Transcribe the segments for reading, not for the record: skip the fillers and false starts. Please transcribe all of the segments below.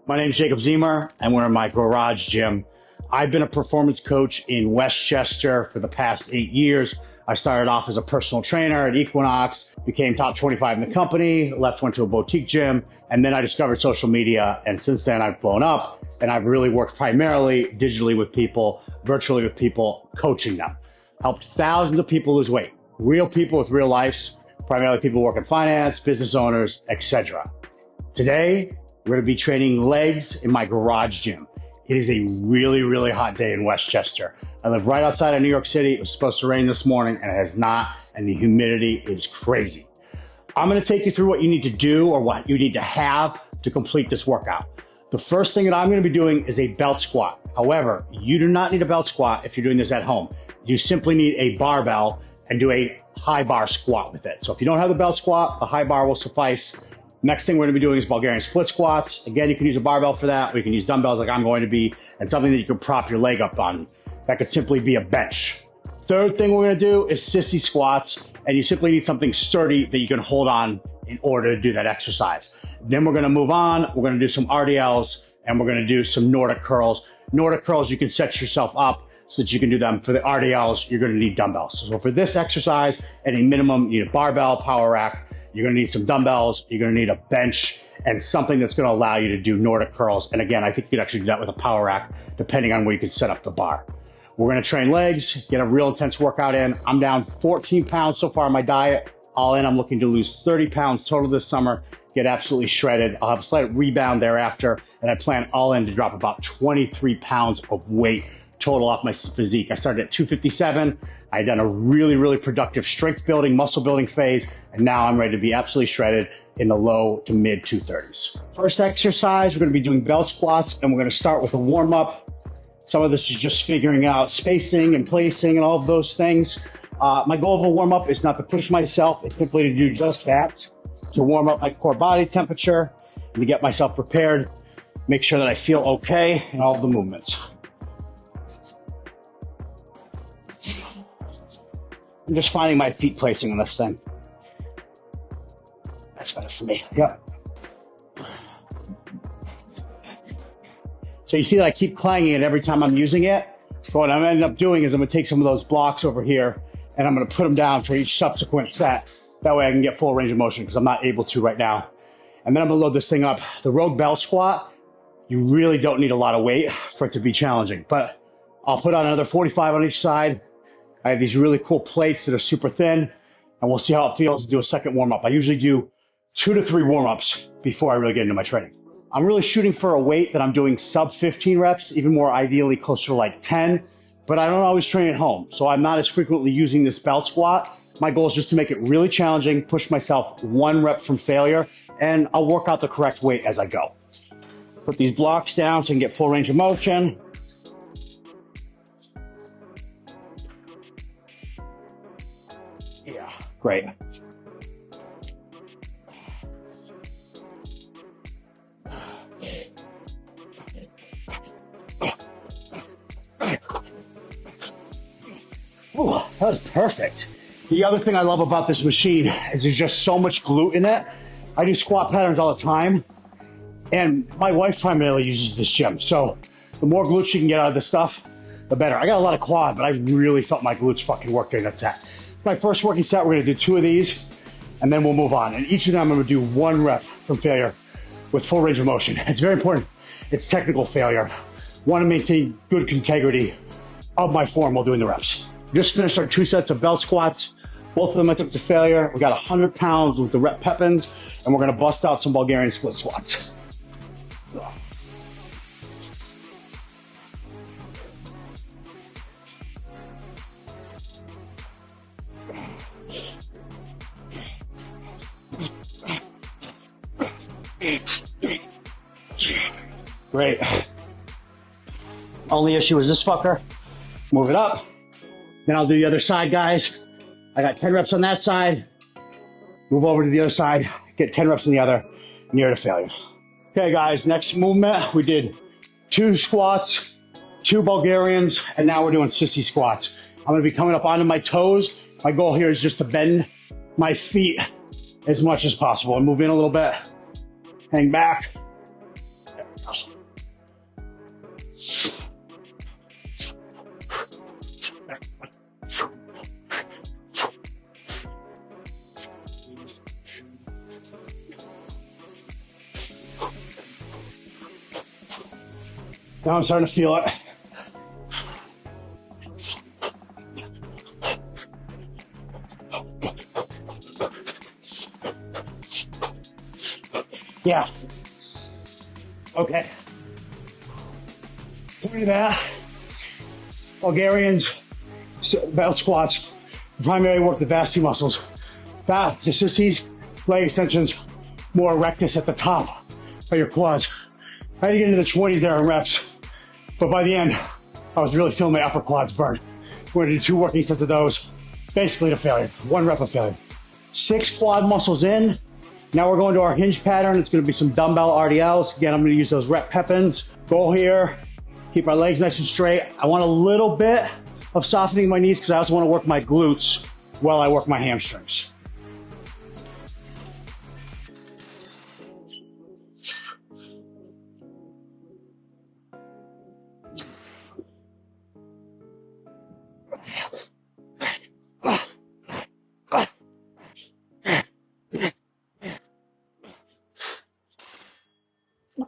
My name is Jacob Ziemer, and we're in my garage gym. I've been a performance coach in Westchester for the past 8 years. I started off as a personal trainer at Equinox, became top 25 in the company, went to a boutique gym, and then I discovered social media. And since then I've blown up, and I've really worked primarily digitally with people, virtually with people, coaching them. Helped thousands of people lose weight, real people with real lives, primarily people who work in finance, business owners, etc. Today, we're going to be training legs in my garage gym. It is a really, really hot day in Westchester. I live right outside of New York City. It was supposed to rain this morning and it has not, and the humidity is crazy. I'm going to take you through what you need to do or what you need to have to complete this workout. The first thing that I'm going to be doing is a belt squat. However, you do not need a belt squat if you're doing this at home. You simply need a barbell and do a high bar squat with it. So if you don't have the belt squat, the high bar will suffice. Next thing we're going to be doing is Bulgarian split squats. Again, you can use a barbell for that, or you can use dumbbells like I'm going to be, and something that you can prop your leg up on. That could simply be a bench. Third thing we're going to do is sissy squats, and you simply need something sturdy that you can hold on in order to do that exercise. Then we're going to move on. We're going to do some RDLs, and we're going to do some Nordic curls. Nordic curls, you can set yourself up so that you can do them. For the RDLs, you're going to need dumbbells. So for this exercise, at a minimum, you need a barbell, power rack. You're going to need some dumbbells, you're going to need a bench, and something that's going to allow you to do Nordic curls. And again, I think you could actually do that with a power rack, depending on where you can set up the bar. We're going to train legs, get a real intense workout in. I'm down 14 pounds so far on my diet. All in, I'm looking to lose 30 pounds total this summer, get absolutely shredded. I'll have a slight rebound thereafter, and I plan all in to drop about 23 pounds of weight total off my physique. I started at 257. I had done a really, really productive strength building, muscle building phase, and now I'm ready to be absolutely shredded in the low to mid 230s. First exercise, we're going to be doing belt squats, and we're going to start with a warm up. Some of this is just figuring out spacing and placing and all of those things. My goal of a warm up is not to push myself, it's simply to do just that, to warm up my core body temperature and to get myself prepared, make sure that I feel okay in all of the movements. I'm just finding my feet placing on this thing. That's better for me. Yep. So you see that I keep clanging it every time I'm using it. So what I'm ending up doing is I'm going to take some of those blocks over here and I'm going to put them down for each subsequent set. That way I can get full range of motion because I'm not able to right now. And then I'm going to load this thing up. The rogue belt squat, you really don't need a lot of weight for it to be challenging. But I'll put on another 45 on each side. I have these really cool plates that are super thin, and we'll see how it feels to do a second warm-up. I usually do 2 to 3 warm-ups before I really get into my training. I'm really shooting for a weight that I'm doing sub 15 reps, even more ideally closer to like 10, but I don't always train at home, so I'm not as frequently using this belt squat. My goal is just to make it really challenging, push myself 1 rep from failure, and I'll work out the correct weight as I go. Put these blocks down so I can get full range of motion. Yeah, great. Ooh, that was perfect. The other thing I love about this machine is there's just so much glute in it. I do squat patterns all the time, and my wife primarily uses this gym. So the more glutes she can get out of this stuff, the better. I got a lot of quad, but I really felt my glutes fucking work during that set. My first working set, we're gonna do 2 of these, and then we'll move on. And each of them, I'm gonna do 1 rep from failure with full range of motion. It's very important. It's technical failure. Want to maintain good integrity of my form while doing the reps. Just finished our 2 sets of belt squats. Both of them I took to failure. We got 100 pounds with the rep Pépins, and we're gonna bust out some Bulgarian split squats. Great. Only issue is this fucker. Move it up. Then I'll do the other side, guys. I got 10 reps on that side. Move over to the other side. Get 10 reps on the other. Near to failure. Okay, guys. Next movement. We did 2 squats, 2 Bulgarians, and now we're doing sissy squats. I'm going to be coming up onto my toes. My goal here is just to bend my feet as much as possible and move in a little bit. Hang back. Now I'm starting to feel it. Yeah. Okay. Point of that. Bulgarians, belt squats, primarily work the vasty muscles. The Sissy's, leg extensions, more rectus at the top of your quads. I had to get into the 20s there in reps, but by the end, I was really feeling my upper quads burn. We're gonna do 2 working sets of those, basically to failure, 1 rep of failure. 6 quad muscles in. Now we're going to our hinge pattern. It's gonna be some dumbbell RDLs. Again, I'm gonna use those rep Pépins. Goal here, keep my legs nice and straight. I want a little bit of softening my knees because I also wanna work my glutes while I work my hamstrings.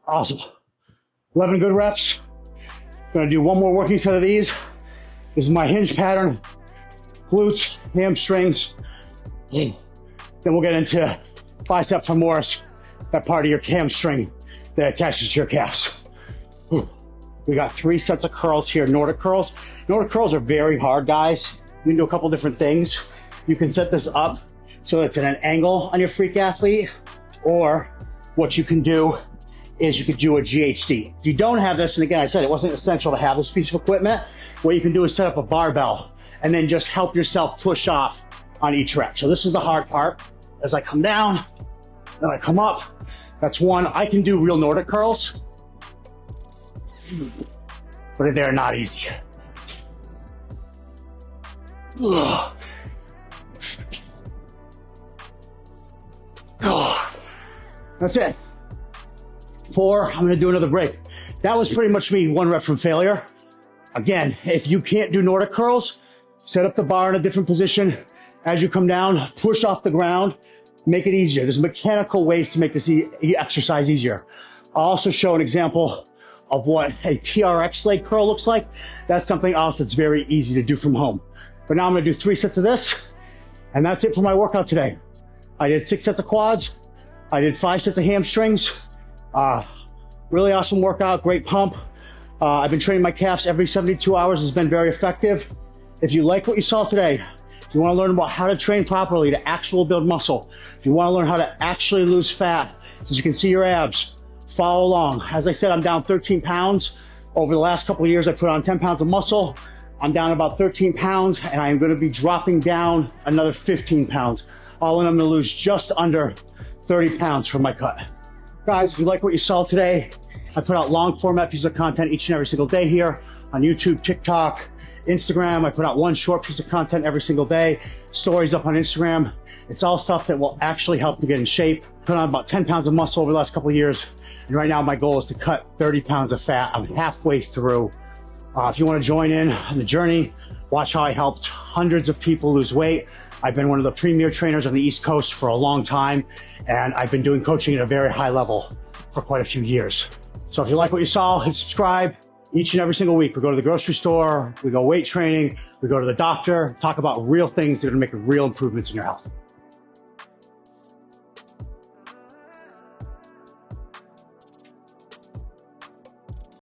Awesome. 11 good reps. Gonna do 1 more working set of these. This is my hinge pattern. Glutes, hamstrings. Then we'll get into bicep femoris, that part of your hamstring that attaches to your calves. We got 3 sets of curls here, Nordic curls. Nordic curls are very hard, guys. You can do a couple different things. You can set this up so it's at an angle on your freak athlete, or what you can do is you could do a GHD. If you don't have this, and again, I said it wasn't essential to have this piece of equipment, what you can do is set up a barbell and then just help yourself push off on each rep. So this is the hard part. As I come down, then I come up. That's 1. I can do real Nordic curls, but they're not easy. That's it. 4, I'm gonna do another break. That was pretty much me, 1 rep from failure. Again, if you can't do Nordic curls, set up the bar in a different position. As you come down, push off the ground, make it easier. There's mechanical ways to make this exercise easier. I'll also show an example of what a TRX leg curl looks like. That's something else that's very easy to do from home. But now I'm gonna do 3 sets of this, and that's it for my workout today. I did 6 sets of quads. I did 5 sets of hamstrings. Really awesome workout, great pump. I've been training my calves every 72 hours. It's been very effective. If you like what you saw today, if you want to learn about how to train properly to actually build muscle, if you want to learn how to actually lose fat so you can see your abs, follow along. As I said, I'm down 13 pounds. Over the last couple of years, I put on 10 pounds of muscle. I'm down about 13 pounds, and I am going to be dropping down another 15 pounds. All in, I'm going to lose just under 30 pounds from my cut. Guys, if you like what you saw today, I put out long format pieces of content each and every single day here on YouTube, TikTok, Instagram. I put out 1 short piece of content every single day, stories up on Instagram. It's all stuff that will actually help you get in shape. Put on about 10 pounds of muscle over the last couple of years. And right now my goal is to cut 30 pounds of fat. I'm halfway through. If you want to join in on the journey, watch how I helped hundreds of people lose weight. I've been one of the premier trainers on the East Coast for a long time, and I've been doing coaching at a very high level for quite a few years. So if you like what you saw, hit subscribe. Each and every single week, we go to the grocery store, we go weight training, we go to the doctor, talk about real things that are gonna make real improvements in your health.